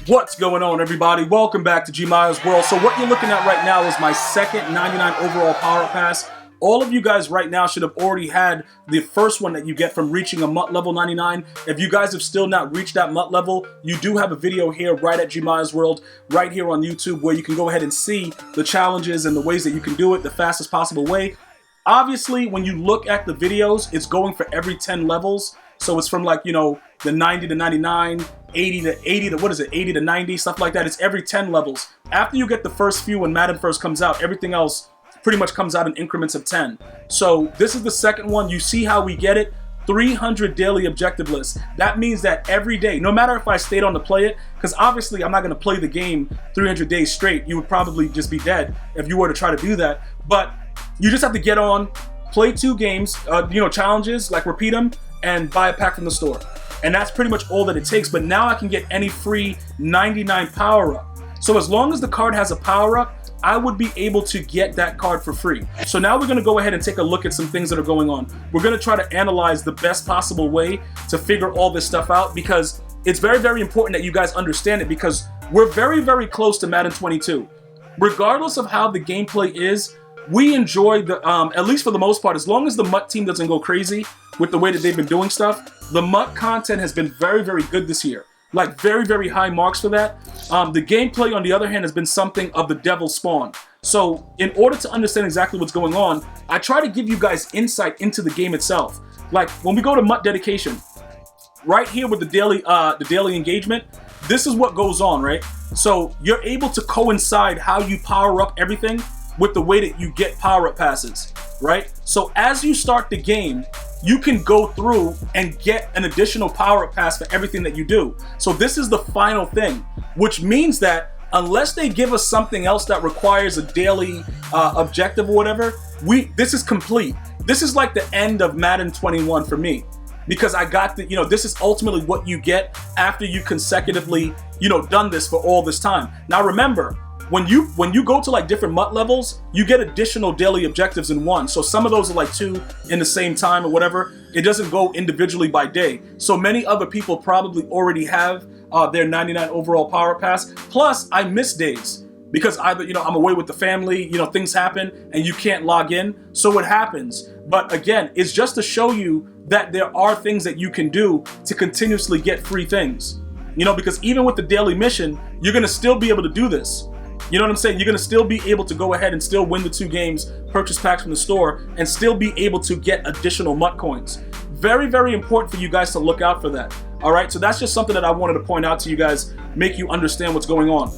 What's going on, everybody? Welcome back to GmiasWorld. So what you're looking at right now is my second 99 overall power-up pass. All of you guys right now should have already had the first one that you get from reaching a MUT level 99. If you guys have still not reached that MUT level, you do have a video here right at GmiasWorld, right here on YouTube, where you can go ahead and see the challenges and the ways that you can do it the fastest possible way. Obviously, when you look at the videos, it's going for every 10 levels. So it's from, like, you know, the 90 to 99, 80 to 80 to, what is it, 80 to 90, stuff like that. It's every 10 levels. After you get the first few when Madden first comes out, everything else pretty much comes out in increments of 10. So this is the second one. You see how we get it? 300 daily objective lists. That means that every day, no matter if I stayed on to play it, because obviously I'm not going to play the game 300 days straight. You would probably just be dead if you were to try to do that. But you just have to get on, play 2 games, you know, challenges, like repeat them, and buy a pack from the store. And that's pretty much all that it takes. But now I can get any free 99 power-up. So as long as the card has a power-up, I would be able to get that card for free. So now we're going to go ahead and take a look at some things that are going on. We're going to try to analyze the best possible way to figure all this stuff out, because it's very, very important that you guys understand it, because we're very, very close to Madden 22. Regardless of how the gameplay is, we enjoy the, at least for the most part, as long as the MUT team doesn't go crazy with the way that they've been doing stuff, the MUT content has been very, very good this year. Like, very, very high marks for that. The gameplay, on the other hand, has been something of the devil's spawn. So in order to understand exactly what's going on, I try to give you guys insight into the game itself. Like, when we go to MUT dedication, right here with the daily engagement, this is what goes on, right? So you're able to coincide how you power up everything with the way that you get power-up passes, right? So as you start the game, you can go through and get an additional power-up pass for everything that you do. So this is the final thing, which means that unless they give us something else that requires a daily objective or whatever, this is complete. This is like the end of Madden 21 for me, because I got the, you know, this is ultimately what you get after you consecutively, you know, done this for all this time. Now remember, when you go to like different MUT levels, you get additional daily objectives in one. So some of those are like 2 in the same time or whatever. It doesn't go individually by day. So many other people probably already have their 99 overall power pass. Plus, I miss days because either, you know, I'm away with the family, you know, things happen and you can't log in. So it happens. But again, it's just to show you that there are things that you can do to continuously get free things. You know, because even with the daily mission, you're going to still be able to do this. You know what I'm saying? You're going to still be able to go ahead and still win the 2 games, purchase packs from the store, and still be able to get additional MUT coins. Very, very important for you guys to look out for that. All right, so that's just something that I wanted to point out to you guys, make you understand what's going on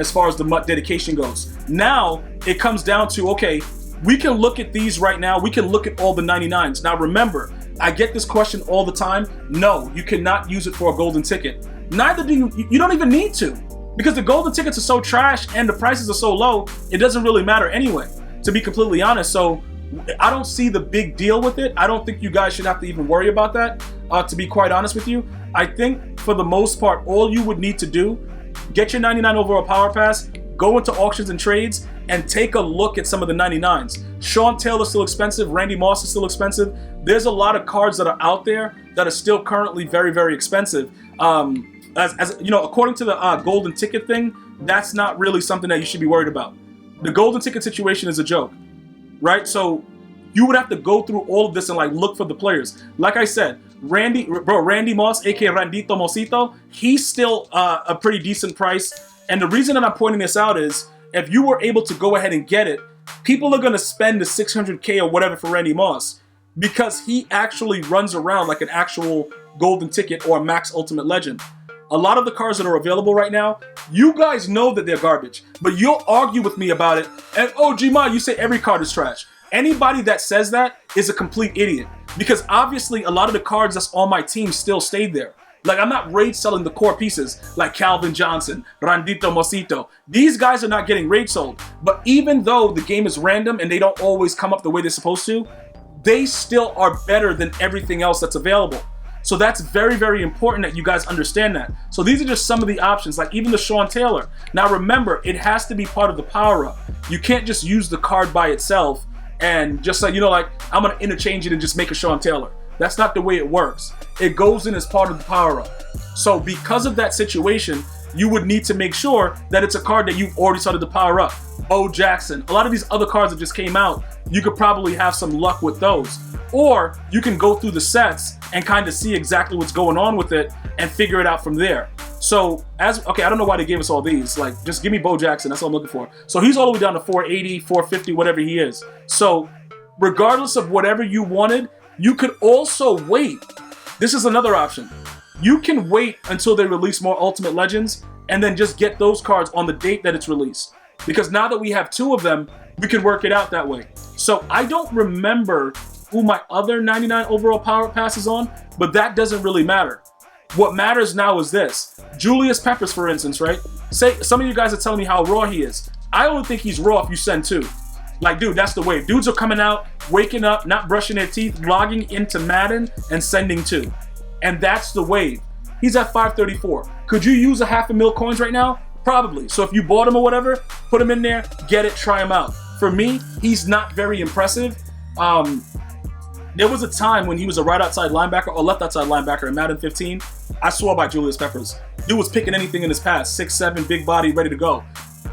as far as the MUT dedication goes. Now, it comes down to, okay, we can look at these right now. We can look at all the 99s. Now, remember, I get this question all the time. No, you cannot use it for a golden ticket. Neither do you. You don't even need to. Because the golden tickets are so trash and the prices are so low, it doesn't really matter anyway, to be completely honest. So I don't see the big deal with it. I don't think you guys should have to even worry about that, to be quite honest with you. I think for the most part, all you would need to do, get your 99 overall power pass, go into auctions and trades, and take a look at some of the 99s. Sean Taylor's still expensive. Randy Moss is still expensive. There's a lot of cards that are out there that are still currently very, very expensive. As you know, according to the golden ticket thing, that's not really something that you should be worried about. The golden ticket situation is a joke, right? So you would have to go through all of this and like look for the players. Like I said, Randy Moss, aka Randito Mosito, he's still a pretty decent price. And the reason that I'm pointing this out is, if you were able to go ahead and get it, people are going to spend the 600K or whatever for Randy Moss, because he actually runs around like an actual golden ticket or a max ultimate legend. A lot of the cards that are available right now, you guys know that they're garbage, but you'll argue with me about it. And oh, Gma, you say every card is trash. Anybody that says that is a complete idiot, because obviously a lot of the cards that's on my team still stayed there. Like, I'm not raid selling the core pieces like Calvin Johnson, Randito Mosito. These guys are not getting raid sold. But even though the game is random and they don't always come up the way they're supposed to, they still are better than everything else that's available. So that's very, very important that you guys understand that. So these are just some of the options, like even the Sean Taylor. Now remember, it has to be part of the power-up. You can't just use the card by itself and just like, you know, like, I'm gonna interchange it and just make a Sean Taylor. That's not the way it works. It goes in as part of the power-up. So because of that situation, you would need to make sure that it's a card that you've already started to power up. Bo Jackson, a lot of these other cards that just came out, you could probably have some luck with those. Or you can go through the sets and kind of see exactly what's going on with it and figure it out from there. So, okay, I don't know why they gave us all these. Like, just give me Bo Jackson. That's all I'm looking for. So he's all the way down to 480, 450, whatever he is. So regardless of whatever you wanted, you could also wait. This is another option. You can wait until they release more Ultimate Legends and then just get those cards on the date that it's released. Because now that we have 2 of them, we can work it out that way. So I don't remember who my other 99 overall power pass is on, but that doesn't really matter. What matters now is this. Julius Peppers, for instance, right? Say some of you guys are telling me how raw he is. I only think he's raw if you send 2. Like, dude, that's the way. Dudes are coming out, waking up, not brushing their teeth, logging into Madden and sending 2. And that's the wave. He's at 534. Could you use a 500,000 coins right now? Probably. So if you bought him or whatever, put him in there, get it, try him out. For me, he's not very impressive. There was a time when he was a right outside linebacker or left outside linebacker in Madden 15. I swore by Julius Peppers. Dude was picking anything in his pass. 6'7", big body, ready to go.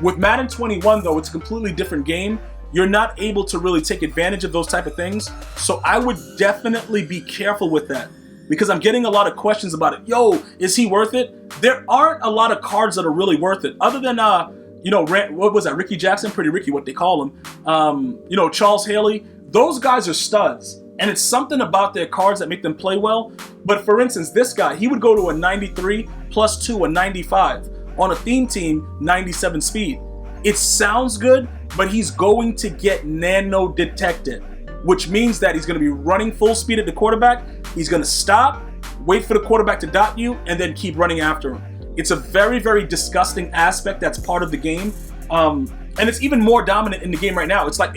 With Madden 21, though, it's a completely different game. You're not able to really take advantage of those type of things. So I would definitely be careful with that because I'm getting a lot of questions about it. Yo, is he worth it? There aren't a lot of cards that are really worth it other than, what was that? Ricky Jackson, Pretty Ricky, what they call him. Charles Haley. Those guys are studs. And it's something about their cards that make them play well. But for instance, this guy, he would go to a 93 plus 2, a 95. On a theme team, 97 speed. It sounds good, but he's going to get nano detected, which means that he's going to be running full speed at the quarterback. He's going to stop, wait for the quarterback to dot you, and then keep running after him. It's a very, very disgusting aspect that's part of the game. And it's even more dominant in the game right now. It's like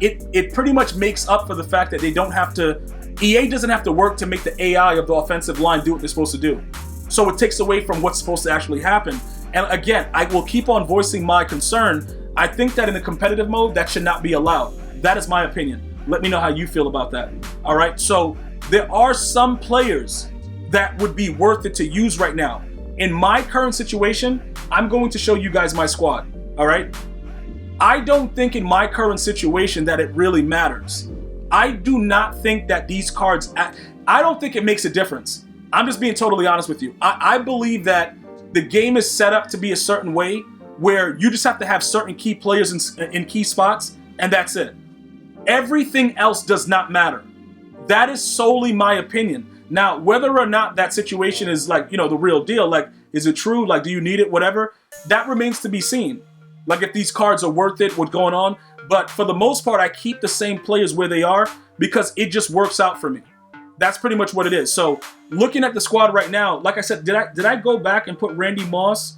it pretty much makes up for the fact that they don't have to, EA doesn't have to work to make the AI of the offensive line do what they're supposed to do. So it takes away from what's supposed to actually happen. And again, I will keep on voicing my concern. I think that in the competitive mode, that should not be allowed. That is my opinion. Let me know how you feel about that. All right, so there are some players that would be worth it to use right now. In my current situation, I'm going to show you guys my squad, all right? I don't think in my current situation that it really matters. I do not think that these cards, I don't think it makes a difference. I'm just being totally honest with you. I believe that the game is set up to be a certain way where you just have to have certain key players in key spots, and that's it. Everything else does not matter. That is solely my opinion. Now, whether or not that situation is like, the real deal, like, is it true? Like, do you need it? Whatever. That remains to be seen. Like, if these cards are worth it, what's going on. But for the most part, I keep the same players where they are because it just works out for me. That's pretty much what it is. So looking at the squad right now, like I said, did I go back and put Randy Moss?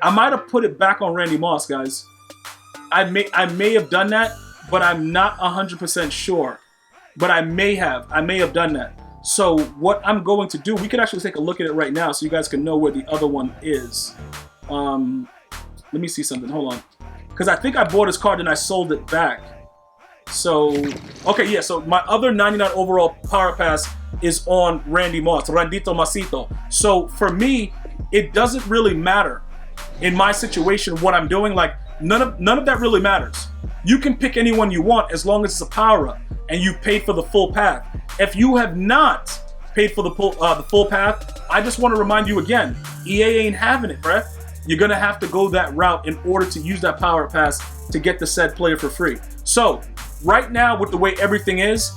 I might have put it back on Randy Moss, guys. I may have done that, but I'm not 100% sure. But I may have done that. So what I'm going to do, we can actually take a look at it right now so you guys can know where the other one is. Let me see something. Hold on. Because I think I bought his card and I sold it back. So, okay, yeah. So my other 99 overall power pass is on Randy Moss, Randito Masito. So for me, it doesn't really matter in my situation what I'm doing. Like none of that really matters. You can pick anyone you want as long as it's a power up and you pay for the full path. If you have not paid for the full path, I just want to remind you again, EA ain't having it, bruh. You're gonna have to go that route in order to use that power pass to get the said player for free. So right now, with the way everything is,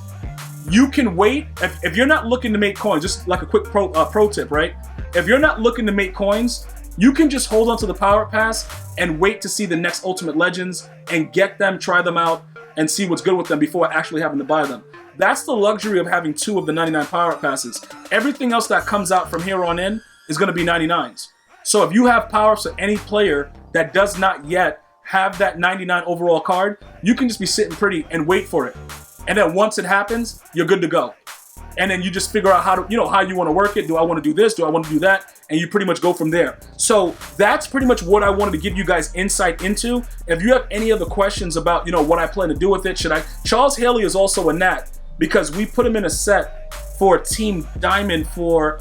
you can wait. If you're not looking to make coins, just like a quick pro tip, right? If you're not looking to make coins, you can just hold on to the power pass and wait to see the next Ultimate Legends and get them, try them out, and see what's good with them before actually having to buy them. That's the luxury of having 2 of the 99 power passes. Everything else that comes out from here on in is going to be 99s. So if you have power-ups for any player that does not yet have that 99 overall card, you can just be sitting pretty and wait for it. And then once it happens, you're good to go. And then you just figure out how to, how you want to work it. Do I want to do this? Do I want to do that? And you pretty much go from there. So that's pretty much what I wanted to give you guys insight into. If you have any other questions about, what I plan to do with it, Charles Haley is also a nat because we put him in a set for Team Diamond for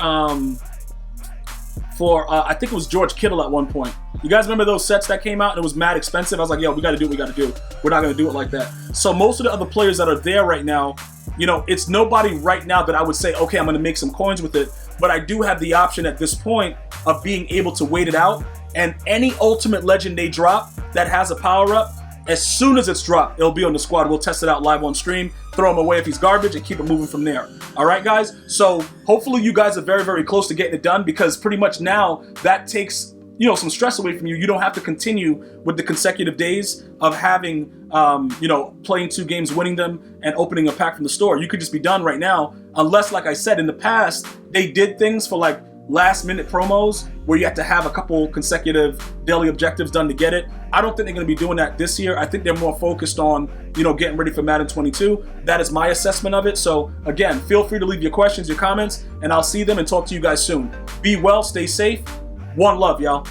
for, I think it was George Kittle at one point. You guys remember those sets that came out and it was mad expensive? I was like, yo, we got to do what we got to do. We're not going to do it like that. So most of the other players that are there right now, you know, it's nobody right now that I would say, okay, I'm going to make some coins with it. But I do have the option at this point of being able to wait it out. And any ultimate legend they drop that has a power-up, as soon as it's dropped, it'll be on the squad. We'll test it out live on stream, throw him away if he's garbage, and keep it moving from there. All right, guys? So hopefully you guys are very, very close to getting it done, because pretty much now that takes, you know, some stress away from you. You don't have to continue with the consecutive days of having, you know, playing 2 games, winning them, and opening a pack from the store. You could just be done right now, unless, like I said, in the past, they did things for like last-minute promos where you have to have a couple consecutive daily objectives done to get it. I don't think they're going to be doing that this year. I think they're more focused on, you know, getting ready for Madden 22. That is my assessment of it. So, again, feel free to leave your questions, your comments, and I'll see them and talk to you guys soon. Be well, stay safe. One love, y'all.